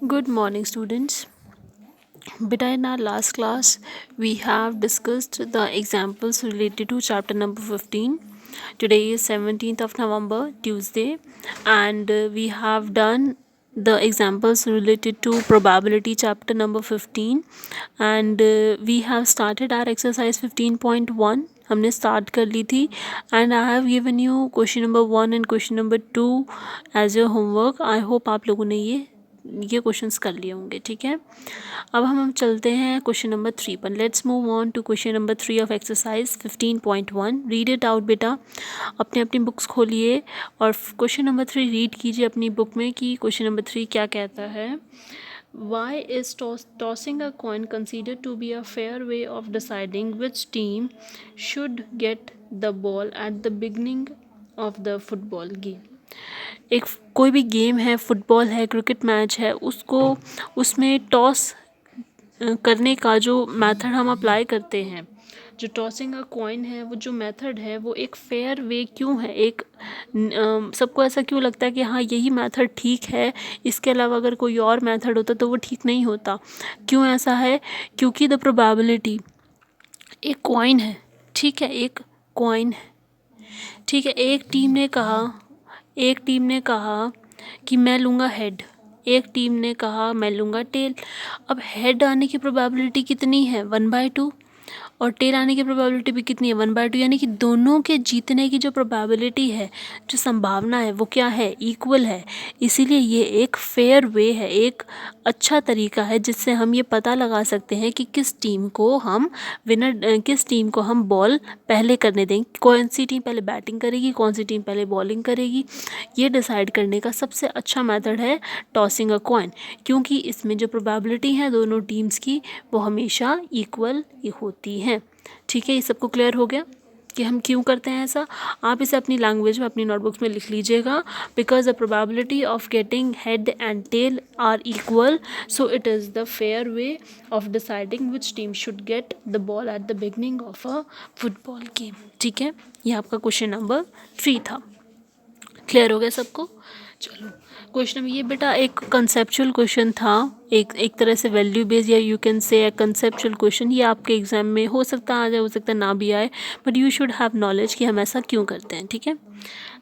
Good morning, students. Beta, in our last class, we have discussed the examples related to chapter number 15. Today is 17th of November, Tuesday, and we have done the examples related to probability chapter number 15, and we have started our exercise 15.1. हमने start कर ली थी and I have given you question number 1 and question number 2 as your homework. I hope आप लोगों ने ये questions कर लिए होंगे. ठीक है, अब हम चलते हैं क्वेश्चन नंबर 3 पर. Let's move on to question number 3 of exercise 15.1. Read it out बेटा. अपनी अपनी बुक्स खोलिए और क्वेश्चन नंबर 3 रीड कीजिए अपनी बुक में कि क्वेश्चन नंबर 3 क्या कहता है. Why is tossing a coin considered to be a fair way of deciding which team should get the ball at the beginning of the football game? एक कोई भी गेम है, फुटबॉल है, क्रिकेट मैच है, उसको उसमें टॉस करने का जो मेथड हम अप्लाई करते हैं, जो टॉसिंग अ कॉइन है, वो जो मेथड है वो एक फेयर वे क्यों है. सबको ऐसा क्यों लगता है कि हाँ यही मेथड ठीक है, इसके अलावा अगर कोई और मेथड होता तो वो ठीक नहीं होता. क्यों ऐसा है? क्योंकि द प्रोबेबिलिटी, एक कॉइन है, ठीक है, एक कॉइन है, ठीक है. एक टीम ने कहा कि मैं लूँगा हेड, एक टीम ने कहा मैं लूँगा टेल. अब हेड आने की प्रोबेबिलिटी कितनी है? 1/2. और टेल आने की प्रोबेबिलिटी भी कितनी है? 1/2. यानी कि दोनों के जीतने की जो प्रोबेबिलिटी है, जो संभावना है, वो क्या है? इक्वल है. इसीलिए ये एक फेयर वे है, एक अच्छा तरीका है जिससे हम ये पता लगा सकते हैं कि किस टीम को हम बॉल पहले करने देंगे, कौन सी टीम पहले बैटिंग करेगी, कौन सी टीम पहले बॉलिंग करेगी. ये डिसाइड करने का सबसे अच्छा मेथड है टॉसिंग अ कॉइन, क्योंकि इसमें जो प्रोबेबिलिटी है दोनों टीम्स की वो हमेशा इक्वल होती हैं. ठीक है, ये सबको क्लियर हो गया कि हम क्यों करते हैं ऐसा. आप इसे अपनी लैंग्वेज में अपनी नोटबुक्स में लिख लीजिएगा. Because the probability of getting head and tail are equal, so it is the fair way of deciding which team should get the ball at the beginning of a football game. ठीक है, ये आपका question number 3 था. Clear हो गया सबको? चलो, question ये बेटा एक कंसेप्चुअल क्वेश्चन था, एक तरह से वैल्यू बेस्ड या you can say conceptual question. ये आपके एग्जाम में हो सकता है आ जाए, हो सकता है ना भी आए, but you should have knowledge कि हम ऐसा क्यों करते हैं. ठीक है,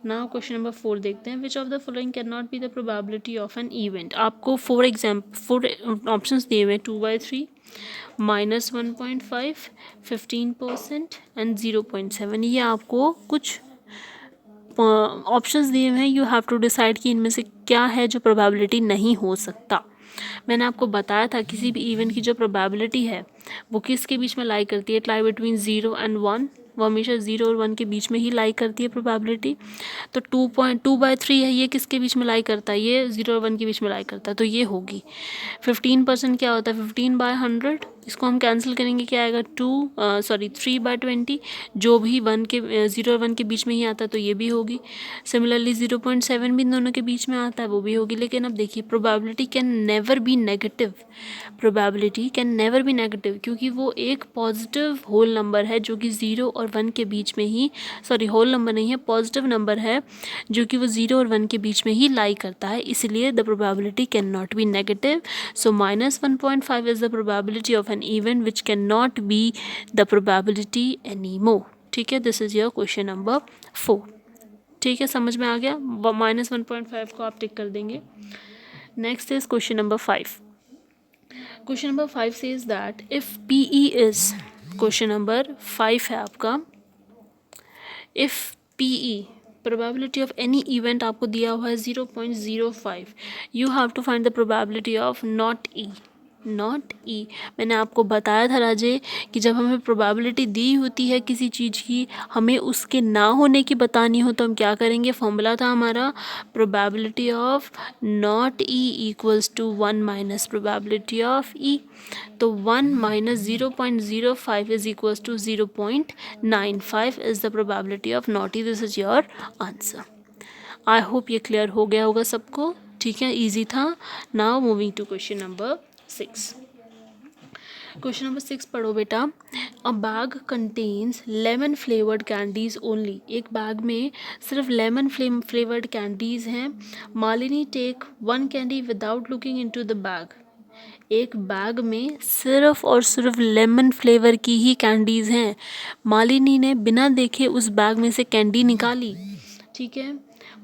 नाउ क्वेश्चन नंबर 4 देखते हैं. Which of the following can not be the probability of an event. आपको 4 ऑप्शंस दिए हुए हैं. 2/3, -1.5, 15% एंड 0.7. ये आपको कुछ ऑप्शंस दिए हुए हैं. यू हैव टू डिसाइड कि इनमें से क्या है जो प्रोबेबिलिटी नहीं हो सकता. मैंने आपको बताया था किसी भी इवेंट की जो प्रोबेबिलिटी है वो किसके बीच में लाई करती है? It lie between 0 and 1. वो हमेशा 0 और 1 के बीच में ही लाई करती है प्रोबेबिलिटी. तो 2/3 है, ये किसके बीच में लाई करता है? ये 0 और 1 के बीच में लाई करता है, तो ये होगी. 15% क्या होता है? 15/100. इसको हम कैंसिल करेंगे, क्या आएगा? 3/20. जो भी 0 और 1 के बीच में ही आता है तो ये भी होगी. सिमिलरली 0.7 भी इन दोनों के बीच में आता है, वो भी होगी. लेकिन अब देखिए, probability can never be negative. Probability can never be negative, क्योंकि वो एक पॉजिटिव होल नंबर है जो कि 0 और 1 के बीच में ही, होल नंबर नहीं है, पॉजिटिव नंबर है जो कि वो 0 और 1 के बीच में ही लाई करता है. इसलिए the probability can not be negative. So -1.5 is the probability of an event which can not be the probability any more. ठीक है, this is your question number 4. ठीक है, समझ में आ गया? -1.5 को आप टिक कर देंगे. Next is question number 5. Question number 5 says that if PE is, question number 5 है आपका, if PE probability of any event आपको दिया हुआ है 0.05. You have to find the probability of not E. मैंने आपको बताया था राजे कि जब हमें प्रोबेबिलिटी दी होती है किसी चीज़ की, हमें उसके ना होने की बतानी हो तो हम क्या करेंगे? फॉर्मूला था हमारा, probability of not E equals to 1 minus probability of E. तो 1 minus 0.05 is equals to 0.95 is the probability of not E. This is your answer. I hope ये क्लियर हो गया होगा सबको. ठीक है, ईजी था. Now moving to question number 6. Question number 6 पढ़ो बेटा। A bag contains lemon flavoured candies only. एक बैग में सिर्फ लेमन फ्लेवर्ड कैंडीज हैं। Malini take one candy without looking into the bag. एक बैग में सिर्फ और सिर्फ लेमन फ्लेवर की ही कैंडीज हैं। मालिनी ने बिना देखे उस बैग में से कैंडी निकाली। ठीक है।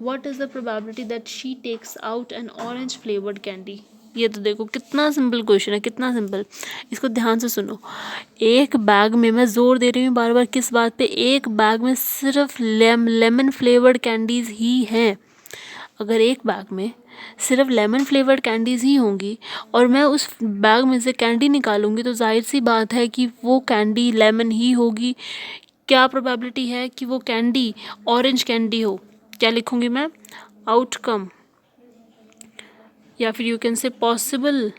What is the probability that she takes out an orange flavoured candy. ये तो देखो कितना सिंपल क्वेश्चन है, कितना सिंपल। इसको ध्यान से सुनो। एक बैग में, मैं जोर दे रही हूँ बार बार किस बात पे, एक बैग में सिर्फ लेमन फ्लेवर्ड कैंडीज ही हैं। अगर एक बैग में सिर्फ लेमन फ्लेवर्ड कैंडीज ही होंगी और मैं उस बैग में से कैंडी निकालूंगी तो जाहिर सी बात है कि वो कैंडी लेमन ही होगी। क्या प्रोबेबिलिटी है कि वो कैंडी ऑरेंज कैंडी हो। क्या लिखूंगी मैं? आउटकम, या फिर you can say possible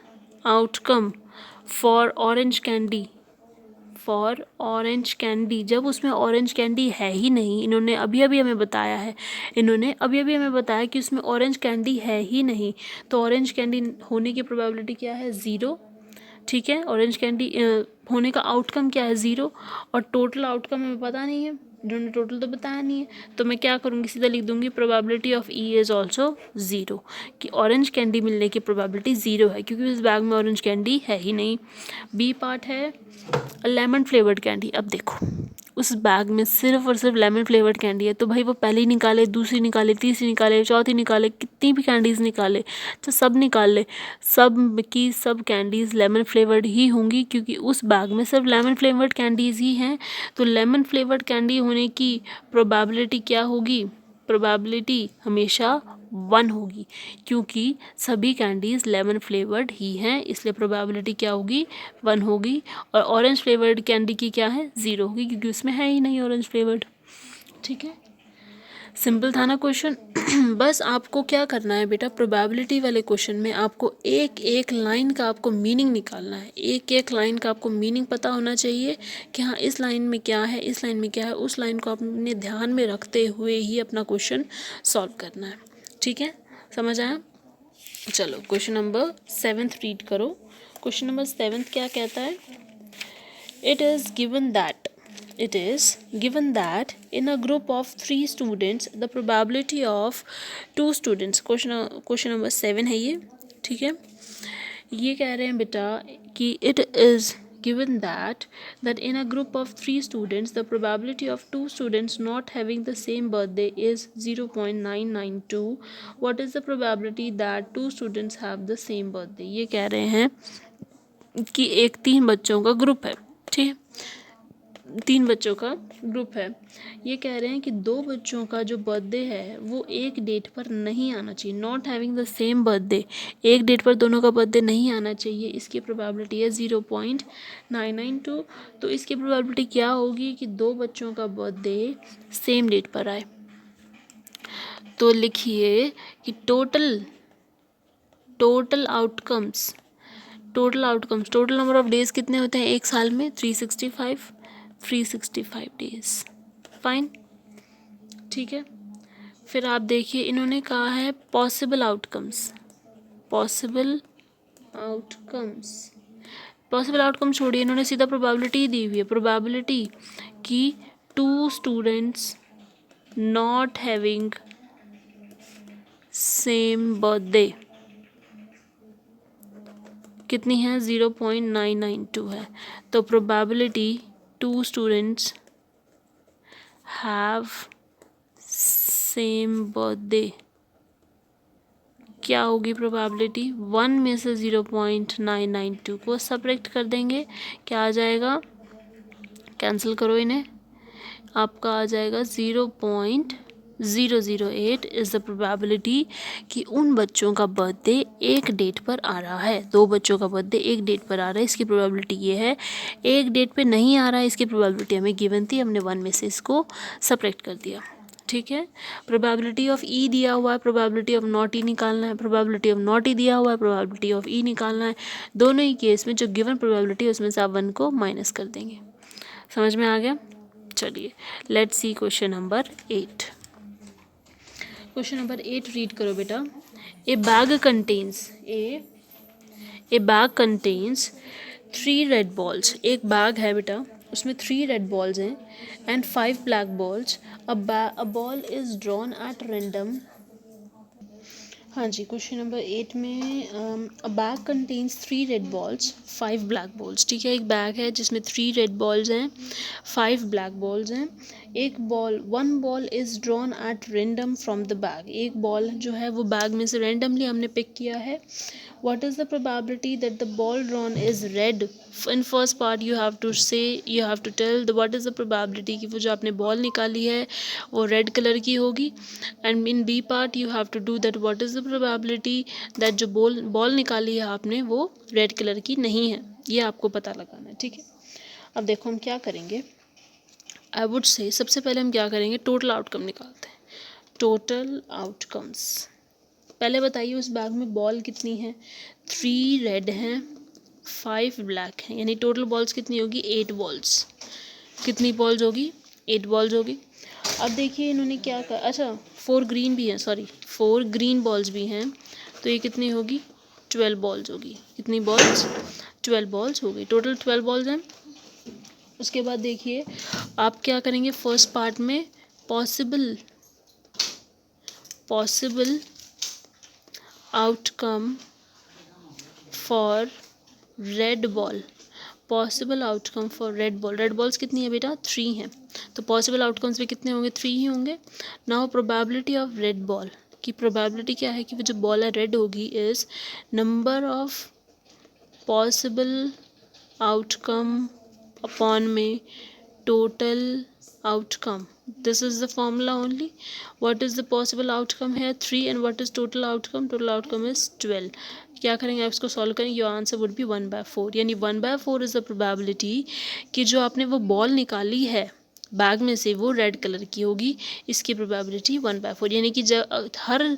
outcome for orange candy. For orange candy, जब उसमें ऑरेंज कैंडी है ही नहीं। इन्होंने अभी अभी हमें बताया कि उसमें ऑरेंज कैंडी है ही नहीं, तो ऑरेंज कैंडी होने की प्रोबेबिलिटी क्या है? 0। ठीक है। ऑरेंज कैंडी होने का आउटकम क्या है? 0। और टोटल आउटकम हमें पता नहीं है, इन्होंने टोटल तो बताया नहीं है, तो मैं क्या करूँगी? सीधा लिख दूंगी probability of E is also 0, कि ऑरेंज कैंडी मिलने की प्रोबेबिलिटी 0 है, क्योंकि उस बैग में ऑरेंज कैंडी है ही नहीं। बी पार्ट है लेमन फ्लेवर्ड कैंडी। अब देखो उस बैग में सिर्फ और सिर्फ लेमन फ्लेवर्ड कैंडी है, तो भाई वो पहली निकाले, दूसरी निकाले, तीसरी निकाले, चौथी निकाले, कितनी भी कैंडीज़ निकाले, तो सब निकाल ले, सब की सब कैंडीज़ लेमन फ्लेवर्ड ही होंगी, क्योंकि उस बैग में सिर्फ लेमन फ्लेवर्ड कैंडीज़ ही हैं। तो लेमन फ्लेवर्ड कैंडी होने की प्रोबेबिलिटी क्या होगी? प्रोबेबिलिटी हमेशा 1 होगी, क्योंकि सभी कैंडीज़ लेमन फ्लेवर्ड ही हैं, इसलिए प्रोबेबिलिटी क्या होगी? 1 होगी। और ऑरेंज फ्लेवर्ड कैंडी की क्या है? 0 होगी, क्योंकि उसमें है ही नहीं ऑरेंज फ्लेवर्ड। ठीक है, सिंपल था ना क्वेश्चन। बस आपको क्या करना है बेटा, प्रोबेबिलिटी वाले क्वेश्चन में आपको एक एक लाइन का आपको मीनिंग निकालना है। एक एक लाइन का आपको मीनिंग पता होना चाहिए कि हाँ इस लाइन में क्या है, इस लाइन में क्या है, उस लाइन को अपने ध्यान में रखते हुए ही अपना क्वेश्चन सॉल्व करना है। ठीक है, समझ आया? चलो क्वेश्चन नंबर 7 रीड करो। क्वेश्चन नंबर 7 क्या कहता है? It is given that in a group of 3 students the probability of 2 students, question number 7 है ये। ठीक है, ये कह रहे हैं बेटा कि it is given that in a group of 3 students the probability of 2 students not having the same birthday is 0.992. What is the probability that 2 students have the same birthday? ये कह रहे हैं कि एक 3 बच्चों का ग्रुप है। ठीक है, 3 बच्चों का ग्रुप है। ये कह रहे हैं कि 2 बच्चों का जो बर्थडे है वो एक डेट पर नहीं आना चाहिए। Not having the same birthday, एक डेट पर दोनों का बर्थडे नहीं आना चाहिए। इसकी प्रोबेबिलिटी है 0.992। तो इसकी प्रोबेबिलिटी क्या होगी कि 2 बच्चों का बर्थडे सेम डेट पर आए। तो लिखिए कि टोटल नंबर ऑफ डेज कितने होते हैं एक साल में? 365 डेज। फाइन, ठीक है। फिर आप देखिए इन्होंने कहा है पॉसिबल आउटकम्स छोड़िए, इन्होंने सीधा प्रोबेबिलिटी दी हुई है। प्रोबेबिलिटी कि 2 students not having same birthday कितनी है? 0.992 है। तो probability 2 students have same birthday क्या होगी? प्रोबेबिलिटी 1 में से 0.992 को सब्ट्रैक्ट कर देंगे, क्या आ जाएगा? कैंसिल करो इन्हें, आपका आ जाएगा 0.008 इज़ द प्रोबेबिलिटी कि उन बच्चों का बर्थडे एक डेट पर आ रहा है। 2 बच्चों का बर्थडे एक डेट पर आ रहा है, इसकी प्रोबेबिलिटी ये है। एक डेट पे नहीं आ रहा है, इसकी प्रोबेबिलिटी हमें गिवन थी, हमने 1 में से इसको सब्ट्रैक्ट कर दिया। ठीक है, प्रोबेबिलिटी ऑफ ई दिया हुआ है, प्रोबेबिलिटी ऑफ नॉट ई निकालना है। प्रोबेबिलिटी ऑफ नॉट ई दिया हुआ है, प्रोबेबिलिटी ऑफ ई निकालना है। दोनों ही केस में जो गिवन प्रोबेबिलिटी है उसमें से आप 1 को माइनस कर देंगे। समझ में आ गया? चलिए let's see question number 8। Question number 8 read करो बेटा। ए बैग कंटेन्स 3 रेड बॉल्स, एक बैग है बेटा, उसमें 3 रेड बॉल्स हैं and 5 black balls, a ball is drawn at random. हाँ जी, क्वेश्चन नंबर 8 में अ bag contains 3 red balls 5 black balls. ठीक है, एक बैग है जिसमें 3 रेड बॉल्स हैं, 5 ब्लैक बॉल्स हैं। One ball is drawn at random from the bag, एक बॉल जो है वो बैग में से रेंडमली हमने पिक किया है। What is the probability that the ball drawn is red? In first part you have to tell the what is the probability कि वो जो आपने बॉल निकाली है वो रेड कलर की होगी, and in B part you have to do that what is the probability that जो बॉल निकाली है आपने वो रेड कलर की नहीं है। ये आपको पता लगाना है। ठीक है, अब देखो हम क्या करेंगे। आई वुड से सबसे पहले हम क्या करेंगे, टोटल आउटकम निकालते हैं। टोटल आउटकम्स, पहले बताइए उस बैग में बॉल कितनी है? 3 रेड हैं, 5 ब्लैक हैं, यानी टोटल बॉल्स कितनी होगी? 8 बॉल्स। कितनी बॉल्स होगी? 8 बॉल्स होगी। अब देखिए इन्होंने क्या कहा, अच्छा 4 ग्रीन भी हैं, सॉरी 4 ग्रीन बॉल्स भी हैं, तो ये कितनी होगी? 12 बॉल्स होगी। कितनी बॉल्स? 12 बॉल्स हो गई, टोटल 12 बॉल्स हैं। उसके बाद देखिए आप क्या करेंगे, फर्स्ट पार्ट में possible outcome for red ball, possible outcome for red ball, red balls कितनी है बेटा? 3 हैं, तो पॉसिबल आउटकम्स भी कितने होंगे? 3 ही होंगे। Now probability of red ball की प्रोबेबिलिटी क्या है कि वो जो बॉल है रेड होगी, is number of possible outcome upon में total outcome, this is the formula only. What is the possible outcome here? 3, and what is total outcome? Total outcome is 12. क्या करेंगे आप इसको सॉल्व करेंगे, योर आंसर वुड बी 1/4, यानी 1/4 is the probability कि जो आपने वो बॉल निकाली है बैग में से वो रेड कलर की होगी। इसकी प्रोबेबिलिटी 1/4, यानी कि जब हर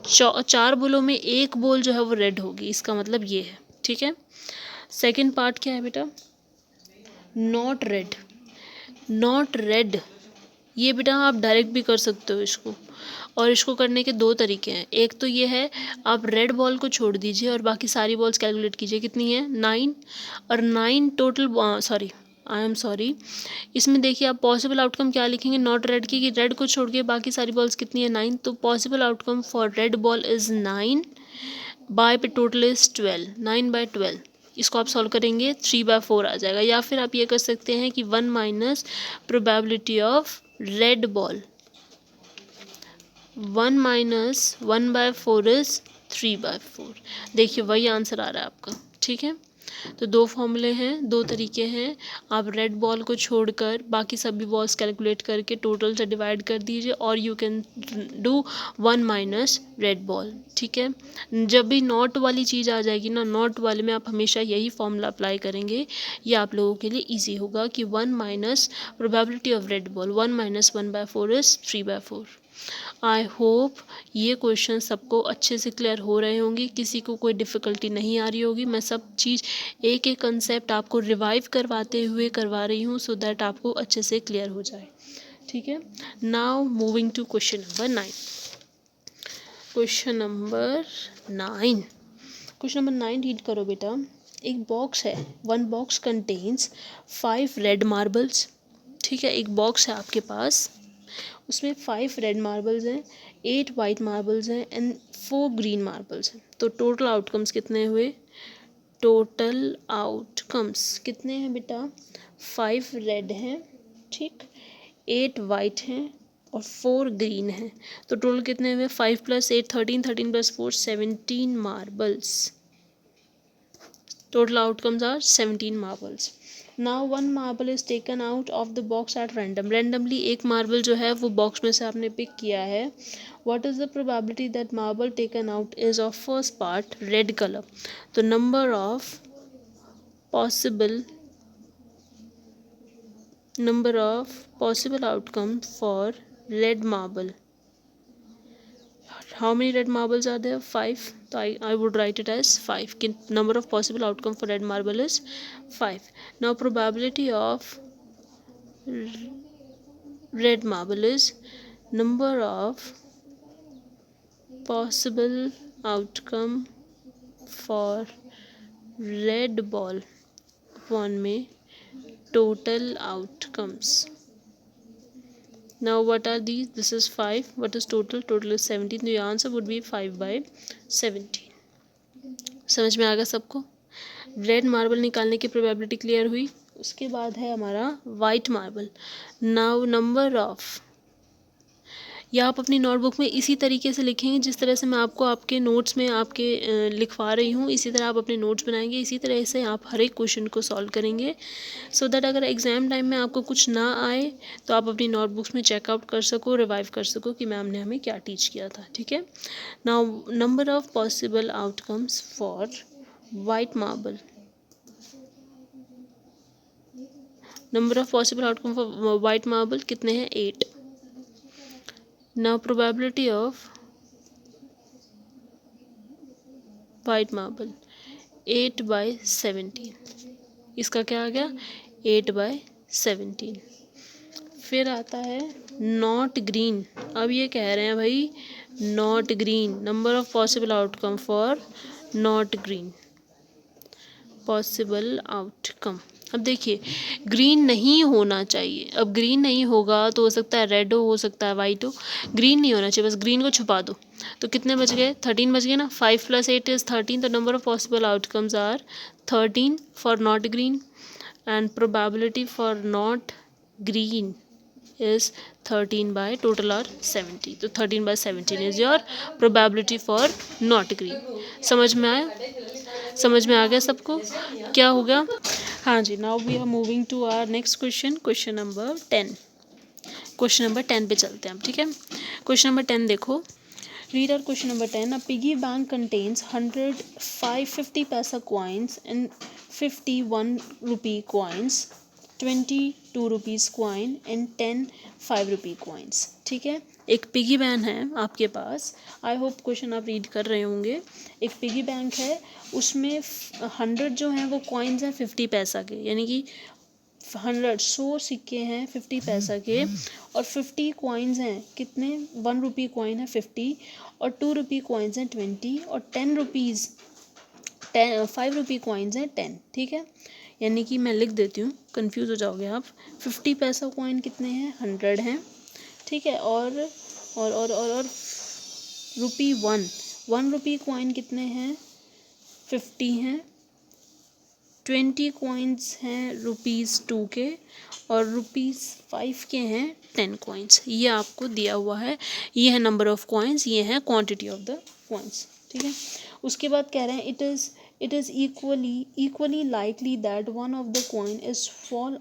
4 बॉलों में एक बॉल जो है वो रेड होगी, इसका मतलब ये है। ठीक है, सेकेंड पार्ट क्या है बेटा? नॉट रेड, नॉट रेड, ये बेटा आप डायरेक्ट भी कर सकते हो इसको, और इसको करने के 2 तरीके हैं। एक तो ये है, आप रेड बॉल को छोड़ दीजिए और बाकी सारी बॉल्स कैलकुलेट कीजिए, कितनी है? 9, और 9 टोटल, सॉरी इसमें देखिए आप पॉसिबल आउटकम क्या लिखेंगे नॉट रेड की, कि रेड को छोड़ के बाकी सारी बॉल्स कितनी है? 9, तो possible outcome for red ball is 9 by पे टोटल इज़ 12, 9/12। इसको आप सॉल्व करेंगे 3/4 आ जाएगा, या फिर आप ये कर सकते हैं कि 1 minus probability of red ball, 1 minus 1/4 is 3/4। देखिए वही आंसर आ रहा है आपका। ठीक है, तो 2 फॉर्मूले हैं, 2 तरीके हैं। आप रेड बॉल को छोड़कर बाकी सभी बॉल्स कैलकुलेट करके टोटल से डिवाइड कर दीजिए, और you can do 1 minus red ball. ठीक है, जब भी नॉट वाली चीज़ आ जाएगी ना, नॉट वाले में आप हमेशा यही फॉर्मूला अप्लाई करेंगे, ये आप लोगों के लिए ईजी होगा कि 1 minus probability of red ball, 1 minus 1/4 is 3/4। I hope ये क्वेश्चन सबको अच्छे से क्लियर हो रहे होंगे, किसी को कोई डिफ़िकल्टी नहीं आ रही होगी। मैं सब चीज़ एक एक कंसेप्ट आपको रिवाइव करवाते हुए करवा रही हूँ, सो दैट आपको अच्छे से क्लियर हो जाए। ठीक है, now moving to question number 9। Question number 9 read करो बेटा। एक बॉक्स है, 1 बॉक्स कंटेन्स 5 रेड मार्बल्स। ठीक है, एक बॉक्स है आपके पास, उसमें 5 रेड मार्बल्स हैं, 8 वाइट मार्बल्स हैं एंड 4 ग्रीन मार्बल्स हैं। तो टोटल आउटकम्स कितने हुए? टोटल आउटकम्स कितने हैं बेटा? 5 रेड हैं, ठीक, 8 वाइट हैं और 4 ग्रीन हैं। तो टोटल कितने हुए? 5 + 8 13, 13 + 4 17 marbles. Total outcomes are 17 marbles. Now 1 marble is taken out of the box at random. Randomly एक marble जो है वो box में से आपने pick किया है. What is the probability that marble taken out is of first part red color? तो number of possible outcome for red marble. How many red marbles are there? 5. So I would write it as 5. Number of possible outcome for red marble is 5. Now probability of red marble is number of possible outcome for red ball upon में total outcomes. Now what are these? This is 5. What is total? Total is 17. The answer would be 5/17. समझ में आ गया सबको? Red marble निकालने की probability clear हुई. उसके बाद है हमारा white marble. Now number of, या आप अपनी नोटबुक में इसी तरीके से लिखेंगे जिस तरह से मैं आपको आपके नोट्स में आपके लिखवा रही हूँ. इसी तरह आप अपने नोट्स बनाएंगे. इसी तरह से आप हर एक क्वेश्चन को सॉल्व करेंगे सो दैट अगर एग्ज़ाम टाइम में आपको कुछ ना आए तो आप अपनी नोटबुक्स में चेकआउट कर सको, रिवाइव कर सको कि मैम ने हमें क्या टीच किया था. ठीक है. Now number of possible outcomes for white marble. Number of possible outcome for white marble कितने हैं? 8. Now probability of white marble 8/17. इसका क्या आ गया? 8/17. फिर आता है नॉट ग्रीन. अब ये कह रहे हैं भाई not green. Number of possible outcome for not green. Possible outcome. अब देखिए ग्रीन नहीं होना चाहिए. अब ग्रीन नहीं होगा तो हो सकता है रेड हो सकता है वाइट हो. ग्रीन नहीं होना चाहिए, बस ग्रीन को छुपा दो. तो कितने बच गए? 13 बच गए ना. 5 + 8 is 13. The number of possible outcomes are 13 for not green and probability for not green is 13 by total are 70. तो 13/17 is your probability for not green. समझ में आया? समझ में आ गया सबको? क्या हो गया? हाँ जी. Now we are moving to our next question. Question number 10. Question number 10 पे चलते हैं हम. ठीक है. क्वेश्चन नंबर 10 देखो. Read our question number 10. A piggy bank contains 100 550 paisa coins and 51 rupee coins, 22 rupees coin and 10 5 rupee coins. ठीक है. एक पिगी बैंक है आपके पास. आई होप क्वेश्चन आप रीड कर रहे होंगे. एक पिगी बैंक है, उसमें 100 जो हैं वो कॉइन्स हैं 50 पैसा के, यानी कि 100 सिक्के हैं 50 पैसा के, और 50 कॉइन्स हैं कितने? 1 रुपी कॉइन है 50, और 2 रुपी कॉइन्स हैं 20, और 10 रुपीज़ 5 रुपी कॉइन्स हैं 10. ठीक है. यानी कि मैं लिख देती हूँ, कंफ्यूज हो जाओगे आप. 50 पैसा कॉइन कितने हैं? 100 हैं. ठीक है. और रुपी 1 रुपी कॉइन कितने हैं? 50 हैं. 20 कॉइन्स हैं ₹2 के, और ₹5 के हैं 10 कॉइन्स. ये आपको दिया हुआ है. ये है नंबर ऑफ कॉइन्स, ये है क्वांटिटी ऑफ द कॉइन्स. ठीक है. उसके बाद कह रहे हैं it is equally likely that one of the coin is fall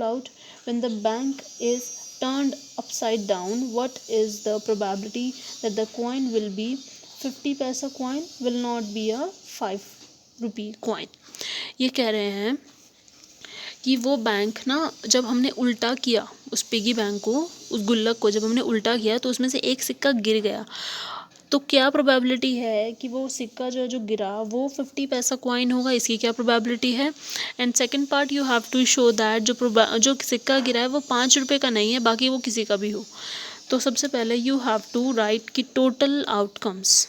out when the bank is turned upside down. What is the probability that the coin will be 50 paisa coin will not be a 5 rupee coin? ये कह रहे हैं कि वो bank ना, जब हमने उल्टा किया उस पिगी बैंक को, उस गुल्लक को जब हमने उल्टा किया तो उसमें से एक सिक्का गिर गया. तो क्या प्रोबेबिलिटी है कि वो सिक्का जो गिरा वो 50 पैसा कॉइन होगा? इसकी क्या प्रोबेबिलिटी है? And second part you have to show that जो सिक्का गिरा है वो 5 रुपये का नहीं है, बाकी वो किसी का भी हो. तो सबसे पहले यू हैव टू राइट कि टोटल आउटकम्स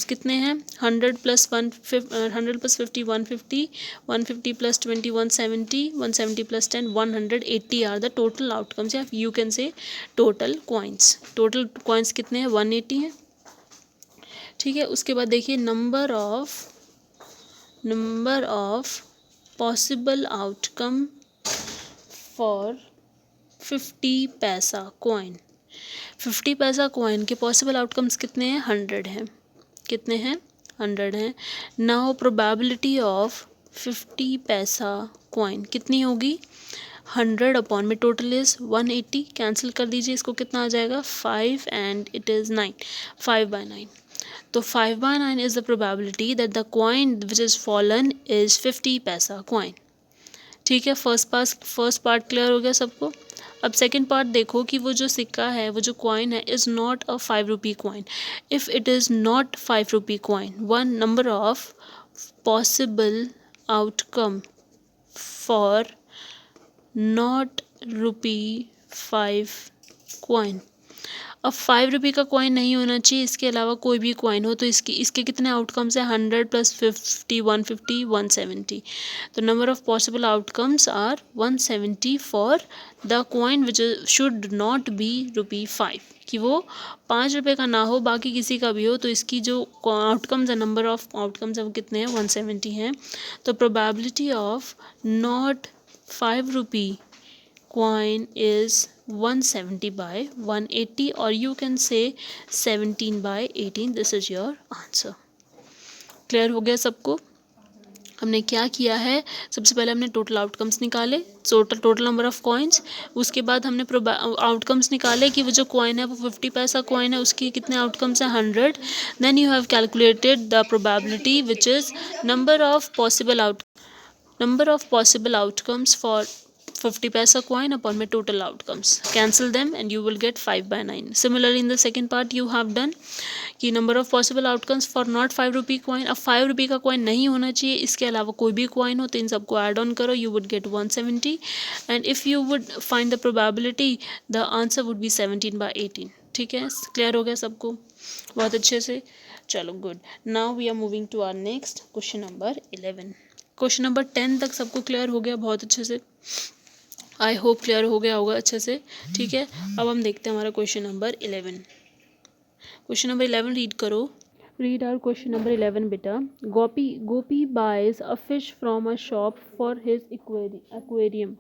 कितने हैं? 100 + 50 150, 150 + 20 170, 170 + 10 180 आर द टोटल आउटकम्स. या you can say total coins. Total coins कितने हैं? 180 हैं. ठीक है. उसके बाद देखिए number of possible outcome for 50 पैसा कॉइन. 50 पैसा कॉइन के पॉसिबल आउटकम्स कितने हैं? 100 हैं. कितने हैं? 100 हैं. नाउ प्रोबेबिलिटी ऑफ 50 पैसा कॉइन कितनी होगी? 100 अपॉन में टोटल इज़ 180. कैंसिल कर दीजिए. इसको कितना आ जाएगा? 5 एंड इट इज़ 9. 5/9. तो 5/9 is the probability that the coin which is fallen is 50 पैसा कॉइन. ठीक है. फर्स्ट पार्ट क्लियर हो गया सबको. अब सेकेंड पार्ट देखो कि वो जो सिक्का है, वो जो कॉइन है, is not a 5 rupee coin. If it is not 5 rupee coin, one number of possible outcome for not ₹5 coin. अब 5 रुपये का कॉइन नहीं होना चाहिए, इसके अलावा कोई भी कॉइन हो। तो इसके कितने आउटकम्स हैं? 100 + 50 150 170। तो number of possible outcomes are 170 for the coin which should not be ₹5, कि वो 5 रुपये का ना हो, बाकी किसी का भी हो। तो इसकी जो आउटकम्स है, नंबर ऑफ आउटकम्स है वो कितने हैं? 170 हैं। तो probability of not 5 rupee coin is 170 by 180, or you can say 17 by 18. This is your answer. Clear हो गया सबको? हमने क्या किया है, सबसे पहले हमने टोटल आउटकम्स निकाले, टोटल नंबर ऑफ कॉइन्स। उसके बाद हमने आउटकम्स निकाले कि वो जो कॉइन है वो 50 पैसा कॉइन है, उसकी कितने आउटकम्स हैं? 100। Then you have calculated the probability which is number of possible outcomes for 50 paisa coin upon my total outcomes. Cancel them and you will get 5/9. Similarly, in the second part you have done कि number of possible outcomes for not 5 rupee coin. अब 5 रुपये का coin नहीं होना चाहिए, इसके अलावा कोई भी coin हो तो इन सबको add on करो, you would get 170. And if you would find the probability, the answer would be 17 by 18. ठीक है, क्लियर हो गया सबको? बहुत अच्छे से, चलो good. Now we are moving to our next question number 11। Question number 10 तक सबको क्लियर हो गया बहुत अच्छे से? आई होप क्लियर हो गया होगा अच्छे से। ठीक है, अब हम देखते हैं हमारा question number 11। Question number 11 read करो। रीड आवर क्वेश्चन नंबर 11 बेटा। Gopi buys a fish from a shop for his aquarium.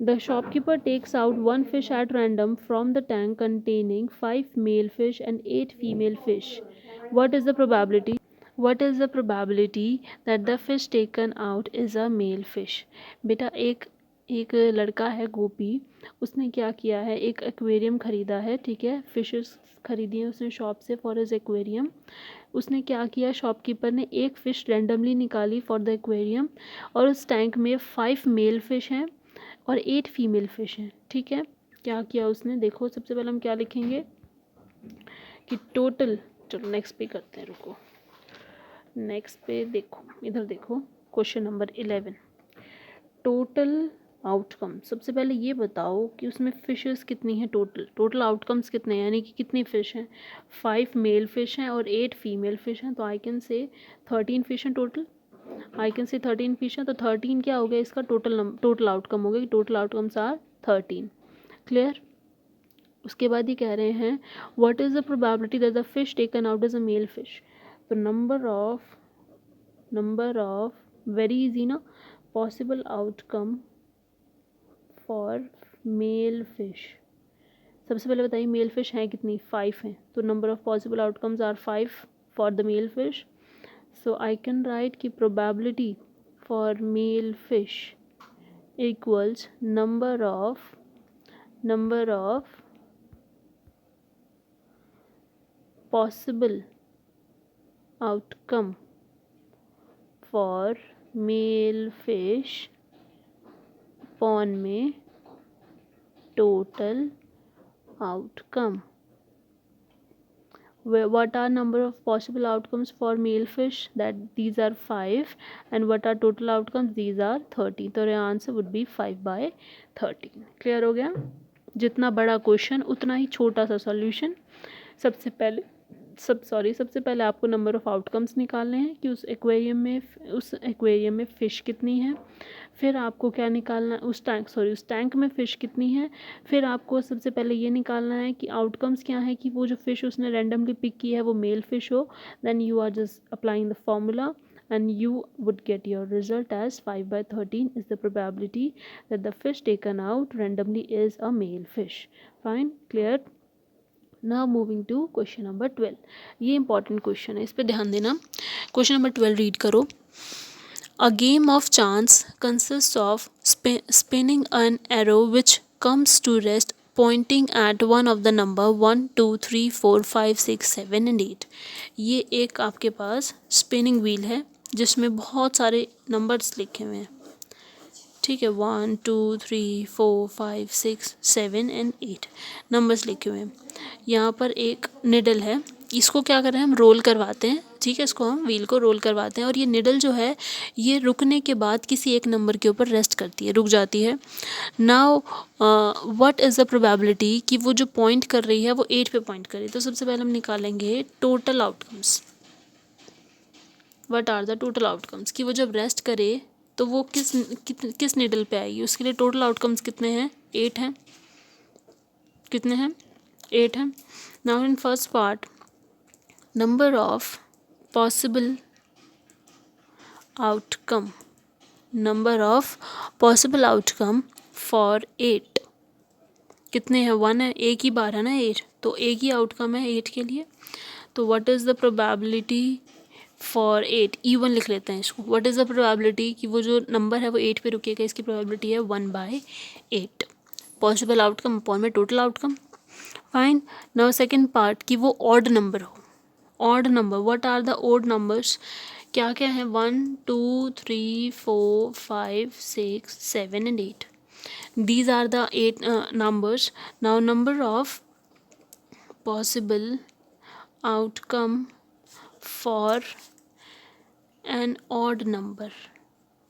The shopkeeper takes out one fish at random from the tank containing 5 male fish and 8 female fish. What is the probability? What is the probability that the fish taken out is a male fish? बेटा एक लड़का है गोपी, उसने क्या किया है, एक aquarium ख़रीदा है। ठीक है, फिशेस ख़रीदी हैं उसने शॉप से फॉर हिज एक्वेरियम। उसने क्या किया, शॉपकीपर ने एक फ़िश रैंडमली निकाली फॉर द एक्वेरियम, और उस टैंक में 5 मेल फिश हैं और 8 फीमेल फिश हैं। ठीक है, क्या किया उसने, देखो सबसे पहले हम क्या लिखेंगे कि टोटल, चलो नेक्स्ट पे करते हैं, रुको नेक्स्ट पे देखो, इधर देखो क्वेश्चन नंबर 11 टोटल आउटकम। सबसे पहले ये बताओ कि उसमें फिशेस कितनी हैं, टोटल आउटकम्स कितने हैं, यानी कि कितनी फ़िश हैं? 5 मेल फिश हैं और 8 फीमेल फिश हैं। तो आई कैन से 13 फिश हैं total. I can say 13 fish हैं, तो 13 क्या हो गया इसका टोटल आउटकम हो गया कि टोटल आउटकम्स आर 13। क्लियर? उसके बाद ही कह रहे हैं what is the probability that the fish taken out is a male fish. तो नंबर ऑफ वेरी इजी ना, possible outcome for male fish. सबसे पहले बताइए मेल फिश हैं कितनी? 5 हैं। तो number of possible outcomes are 5 for the male fish. So I can write की probability for male fish equals number of possible outcome for male fish upon में total outcome. What are number of possible outcomes for male fish? That these are 5, and what are total outcomes? These are 30. तो your answer would be 5/13. Clear हो गया? जितना बड़ा question उतना ही छोटा सा solution. सबसे पहले आपको नंबर ऑफ़ आउटकम्स निकालने हैं कि उस एक्वेरियम में फ़िश कितनी है। फिर आपको क्या निकालना है, उस टैंक में फ़िश कितनी है। फिर आपको सबसे पहले ये निकालना है कि आउटकम्स क्या है, कि वो जो फ़िश उसने रैंडमली पिक की है वो मेल फ़िश हो। Then you are just applying the formula and you would get your result as 5/13 is the probability that the fish taken out randomly is a male fish. Fine, clear? Now moving to question number 12. ये important question है, इस पे ध्यान देना। Question number 12 read करो। A game of chance consists of spinning an arrow which comes to rest pointing at one of the number 1 2 3 4 5 6 7 and 8. ये एक आपके पास स्पिनिंग व्हील है जिसमें बहुत सारे नंबर्स लिखे हुए हैं। ठीक है, 1 2 3 4 5 6 7 एंड 8 नंबर्स लिखे हुए हैं। यहाँ पर एक निडल है, इसको क्या कर रहे हैं हम, रोल करवाते हैं ठीक है, इसको हम व्हील को रोल करवाते हैं और ये निडल जो है ये रुकने के बाद किसी एक नंबर के ऊपर रेस्ट करती है, रुक जाती है। Now what is the probability कि वो जो पॉइंट कर रही है वो 8 पे पॉइंट करे। तो सबसे पहले हम निकालेंगे total outcomes. What are the total outcomes कि वो जब रेस्ट करे तो वो किस निडल पे आएगी। उसके लिए टोटल आउटकम्स कितने हैं, 8 हैं। कितने हैं, 8 हैं। Now in first part number of possible outcome, number of possible outcome for 8 कितने हैं, 1 है, एक ही बार है ना 8, तो एक ही आउटकम है 8 के लिए। तो what is the probability for 8, E1 लिख लेते हैं इसको। व्हाट इज़ द प्रोबेबिलिटी कि वो जो नंबर है वो 8 पे रुकेगा, इसकी प्रोबेबिलिटी है 1/8। पॉसिबल आउटकम अपॉन में total outcome. Fine. Now second part कि वो ऑड नंबर हो। Odd number, what are the odd numbers, क्या क्या है, 1 2 3 4 5 6 7 and 8. These are the 8 numbers. Now number of possible outcome for an odd number.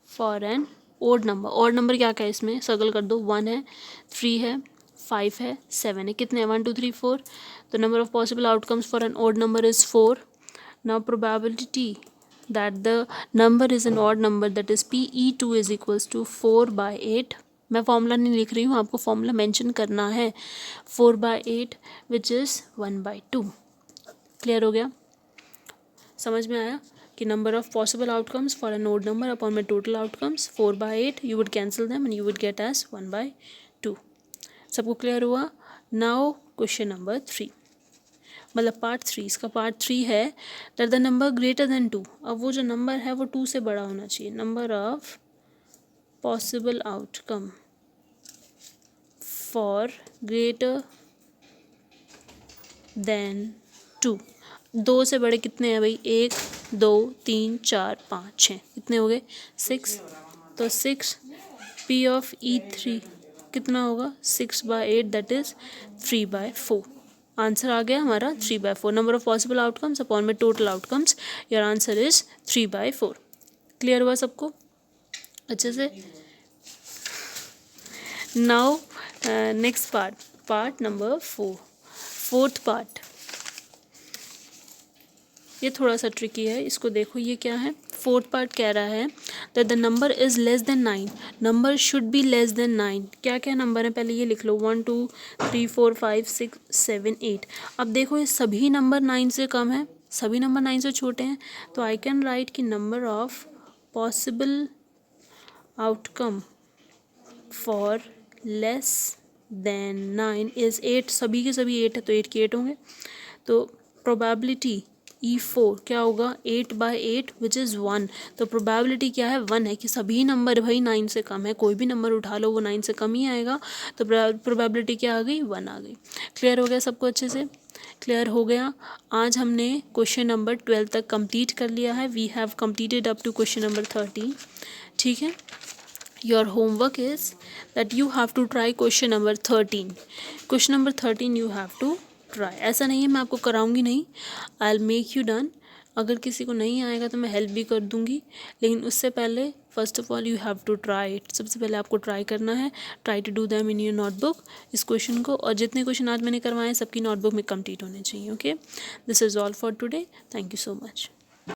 For an odd number. odd number क्या क्या है इसमें, सर्कल कर दो। 1 है, 3 है, 5 है, 7 है। कितने हैं, 1 2 3 4। तो number of possible outcomes for an odd number is 4. Now probability that the number is an odd number, that is PE2 is equals to 4/8. मैं फॉर्मूला नहीं लिख रही हूँ, आपको फॉर्मूला मेंशन करना है। 4/8 विच इज़ 1/2। क्लियर हो गया, समझ में आया कि number of possible outcomes for an odd number upon my total outcomes 4/8, you would cancel them and you would get as 1/2। सबको क्लियर हुआ। नाउ क्वेश्चन नंबर 3, मतलब पार्ट 3, इसका पार्ट 3 है that the number greater than 2। अब वो जो number है वो 2 से बड़ा होना चाहिए। Number of possible outcome for greater than 2। 2 से बड़े कितने हैं भाई, 1 2 3 4 5 6, कितने हो गए, 6। तो 6 P ऑफ E3 कितना होगा, 6/8, दैट इज़ 3/4। आंसर आ गया हमारा 3/4। Number of possible outcomes upon में total outcomes, your answer is 3/4। Clear हुआ सबको अच्छे से। Now next part number 4, fourth part. ये थोड़ा सा ट्रिकी है, इसको देखो ये क्या है। फोर्थ पार्ट कह रहा है that the number is less than 9, number should be less than 9। क्या क्या नंबर है, पहले ये लिख लो, 1 2 3 4 5 6 7 8। अब देखो ये सभी नंबर 9 से कम है, सभी नंबर 9 से छोटे हैं, तो आई कैन राइट कि number of possible outcome for less than 9 is 8। सभी के सभी 8 है तो 8 के 8 होंगे। तो प्रोबेबिलिटी E4 क्या होगा, 8/8 विच इज़ 1। तो प्रोबेबिलिटी क्या है, 1 है कि सभी नंबर भाई 9 से कम है, कोई भी नंबर उठा लो वो 9 से कम ही आएगा। तो प्रोबेबिलिटी क्या आ गई, 1 आ गई। क्लियर हो गया सबको अच्छे से, क्लियर हो गया। आज हमने क्वेश्चन नंबर 12 तक कंप्लीट कर लिया है। We have completed up to question number 13। ठीक है, your homework is that you have to try question number 13। Question number 13 you have to try. ऐसा नहीं है मैं आपको कराऊंगी नहीं, I will make you done. अगर किसी को नहीं आएगा तो मैं हेल्प भी कर दूंगी, लेकिन उससे पहले first of all you have to try it. सबसे पहले आपको ट्राई करना है, try to do them in your notebook इस क्वेश्चन को। और जितने क्वेश्चन आज मैंने करवाए हैं सबकी नोटबुक में कंप्लीट होने चाहिए। Okay, this is all for today, thank you so much.